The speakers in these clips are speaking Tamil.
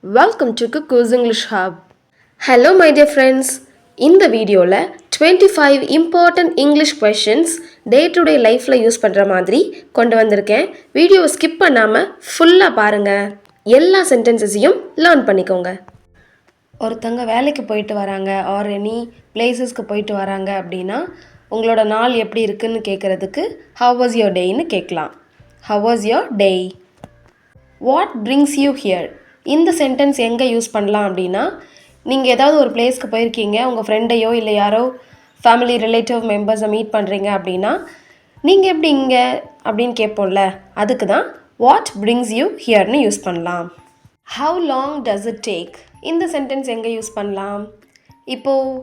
Welcome to Cuckoo's English Hub. Hello my dear friends. இந்த வீடியோவில் 25 important English questions day to day லைஃப்பில் யூஸ் பண்ணுற மாதிரி கொண்டு வந்திருக்கேன். வீடியோவை ஸ்கிப் பண்ணாமல் ஃபுல்லாக பாருங்கள். எல்லா சென்டென்சஸையும் லேர்ன் பண்ணிக்கோங்க. ஒருத்தங்க வேலைக்கு போயிட்டு வராங்க ஆர் எனி பிளேசஸ்க்கு போயிட்டு வராங்க அப்படின்னா உங்களோட நாள் எப்படி இருக்குன்னு கேட்குறதுக்கு how was your dayன்னு கேட்கலாம். How was your day? What brings you here? இந்த சென்டென்ஸ் எங்கே யூஸ் பண்ணலாம் அப்படின்னா நீங்கள் ஏதாவது ஒரு பிளேஸ்க்கு போயிருக்கீங்க, உங்கள் ஃப்ரெண்டையோ இல்லை யாரோ ஃபேமிலி ரிலேட்டிவ் மெம்பர்ஸை மீட் பண்ணுறீங்க அப்படின்னா நீங்கள் எப்படி இங்கே அப்படின்னு கேட்போம்ல, அதுக்கு தான் வாட் பிரிங்ஸ் யூ ஹியர்னு யூஸ் பண்ணலாம். How long does it take? இந்த சென்டென்ஸ் எங்கே யூஸ் பண்ணலாம்? இப்போது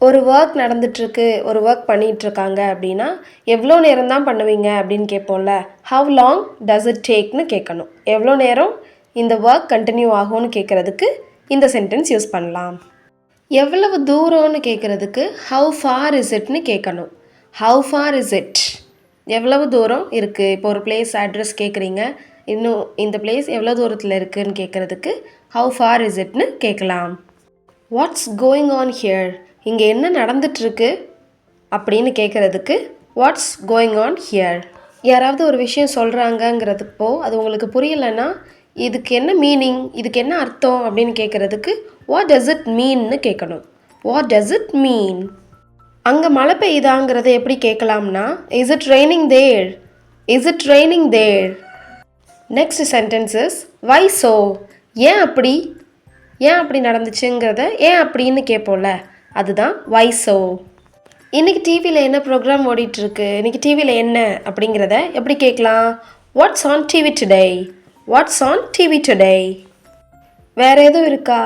ஒரு ஒர்க் நடந்துகிட்ருக்கு, ஒரு ஒர்க் பண்ணிகிட்ருக்காங்க அப்படின்னா எவ்வளோ நேரம் தான் பண்ணுவீங்க அப்படின்னு கேட்போம்ல, ஹவு லாங் டஸ் இட் டேக்னு கேட்கணும். எவ்வளோ நேரம் இந்த ஒர்க் கண்டினியூ ஆகும்னு கேட்குறதுக்கு இந்த சென்டென்ஸ் யூஸ் பண்ணலாம். எவ்வளவு தூரம்னு கேட்குறதுக்கு ஹவு ஃபார் இஸ் இட்னு கேட்கணும். How for is it? எவ்வளவு தூரம் இருக்குது. இப்போ ஒரு பிளேஸ் அட்ரஸ் கேட்குறீங்க, இன்னும் இந்த பிளேஸ் எவ்வளோ தூரத்தில் இருக்குதுன்னு கேட்குறதுக்கு ஹவு ஃபார் இஸ் இட்னு கேட்கலாம். What's going on here? இங்கே என்ன நடந்துட்டுருக்கு அப்படின்னு கேட்குறதுக்கு வாட்ஸ் கோயிங் ஆன் ஹியர். யாராவது ஒரு விஷயம் சொல்கிறாங்கங்கிறதுப்போ அது உங்களுக்கு புரியலைன்னா இதுக்கு என்ன மீனிங், இதுக்கு என்ன அர்த்தம் அப்படின்னு கேட்குறதுக்கு வாட் டஸ் இட் மீன்னு கேட்கணும். What does it mean? அங்கே மழை பெய்யுதாங்கிறத எப்படி கேட்கலாம்னா is it raining there? Is it raining there? Next sentences why so? ஏன் அப்படி? ஏன் அப்படி நடந்துச்சுங்கிறத ஏன் அப்படின்னு கேட்போம்ல, அதுதான் வை ஸோ. இன்றைக்கி டிவியில் என்ன ப்ரோக்ராம் ஓடிட்டுருக்கு, இன்றைக்கி டிவியில் என்ன அப்படிங்கிறத எப்படி கேட்கலாம்? What's on TV today? What's on TV today? வேறு எதுவும் இருக்கா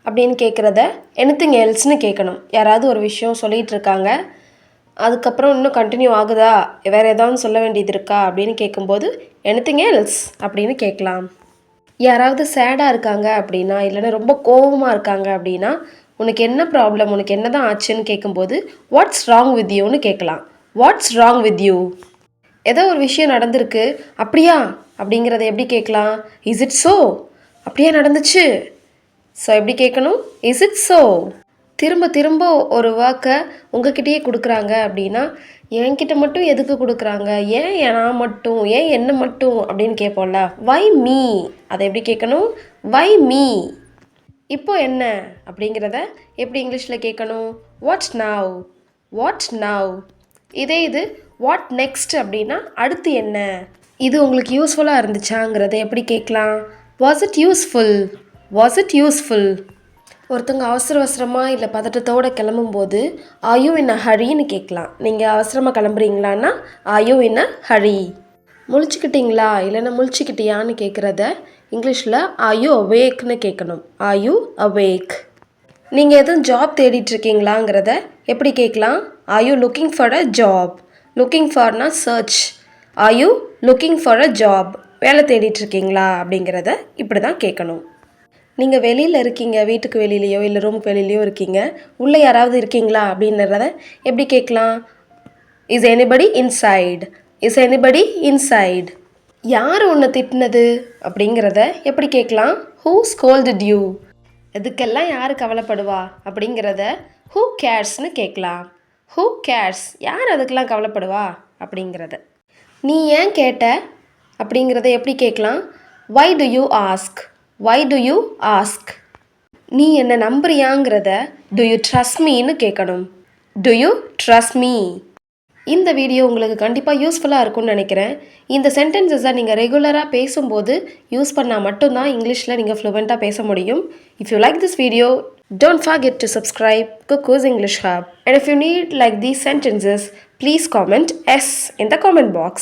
அப்படின்னு கேட்குறத எனிதிங் எல்ஸ்னு கேட்கணும். யாராவது ஒரு விஷயம் சொல்லிகிட்டு இருக்காங்க, அதுக்கப்புறம் இன்னும் கண்டினியூ ஆகுதா, வேறு ஏதாவது சொல்ல வேண்டியது இருக்கா அப்படின்னு கேட்கும்போது எனிதிங் எல்ஸ் அப்படின்னு கேட்கலாம். யாராவது சேடாக இருக்காங்க அப்படின்னா, இல்லைன்னா ரொம்ப கோபமாக இருக்காங்க அப்படின்னா உனக்கு என்ன ப்ராப்ளம், உனக்கு என்ன தான் ஆச்சுன்னு கேட்கும்போது வாட்ஸ் ராங் வித் யூன்னு கேட்கலாம். What's wrong with you? ஏதோ ஒரு விஷயம் நடந்திருக்கு, அப்படியா அப்படிங்கிறத எப்படி கேட்கலாம்? Is it so? அப்படியே நடந்துச்சு. ஸோ எப்படி கேட்கணும்? Is it so? திரும்ப திரும்ப ஒரு ஒர்க்கை உங்ககிட்டயே கொடுக்குறாங்க அப்படின்னா என்கிட்ட மட்டும் எதுக்கு கொடுக்குறாங்க, ஏன் நான் மட்டும், ஏன் என்ன மட்டும் அப்படின்னு கேட்போம்ல, வை மீ? அதை எப்படி கேட்கணும்? Why me? இப்போ என்ன அப்படிங்கிறத எப்படி இங்கிலீஷில் கேட்கணும்? What now? What now? இதே இது வாட் நெக்ஸ்ட் அப்படின்னா அடுத்து என்ன? இது உங்களுக்கு யூஸ்ஃபுல்லாக இருந்துச்சாங்கிறத எப்படி கேட்கலாம்? Was it useful? Was it useful? ஒருத்தங்க அவசரமாக இல்லை பதட்டத்தோடு கிளம்பும்போது ஆர் யூ இன் அ ஹரின்னு கேட்கலாம். நீங்கள் அவசரமாக கிளம்புறீங்களான்னா are you in a hurry. முழிச்சுக்கிட்டீங்களா இல்லைன்னா முழிச்சுக்கிட்டியான்னு கேட்குறத இங்கிலீஷில் ஆர் யூ அவேக்னு கேட்கணும். Are you awake? நீங்கள் எதுவும் ஜாப் தேடிட்டுருக்கீங்களாங்கிறத எப்படி கேட்கலாம்? Are you looking for a job? Looking ஃபார்னா search. Are you looking for a job? வேலை தேடிட்டுருக்கீங்களா அப்படிங்கிறத இப்படி தான் கேட்கணும். நீங்கள் வெளியில் இருக்கீங்க, வீட்டுக்கு வெளியிலையோ இல்லை ரூமுக்கு வெளியிலையோ இருக்கீங்க, உள்ளே யாராவது இருக்கீங்களா அப்படின்றத எப்படி கேட்கலாம்? Is anybody inside? Is anybody inside? யார் உன்னை திட்டினது அப்படிங்கிறத எப்படி கேட்கலாம்? Who scolded you? இதுக்கெல்லாம் யார் கவலைப்படுவா அப்படிங்கிறத ஹூ கேர்ஸ்னு கேட்கலாம். Who CARES? யார் அதுக்கெல்லாம் கவலைப்படுவா அப்படிங்கிறத. நீ ஏன் கேட்ட அப்படிங்கிறத எப்படி கேட்கலாம்? Why do you ask? Why do you ask? நீ என்னை நம்புறியாங்கிறத டு யூ ட்ரஸ்ட் மீன்னு கேட்கணும். Do you trust me? இந்த வீடியோ உங்களுக்கு கண்டிப்பாக யூஸ்ஃபுல்லாக இருக்கும்னு நினைக்கிறேன். இந்த சென்டென்சஸை நீங்கள் ரெகுலராக பேசும்போது யூஸ் பண்ணால் மட்டும்தான் இங்கிலீஷில் நீங்கள் ஃப்ளூவெண்ட்டாக பேச முடியும். If you like this video, don't forget to subscribe Cuckoo's English Hub. And if you need like these sentences, please comment S in the comment box.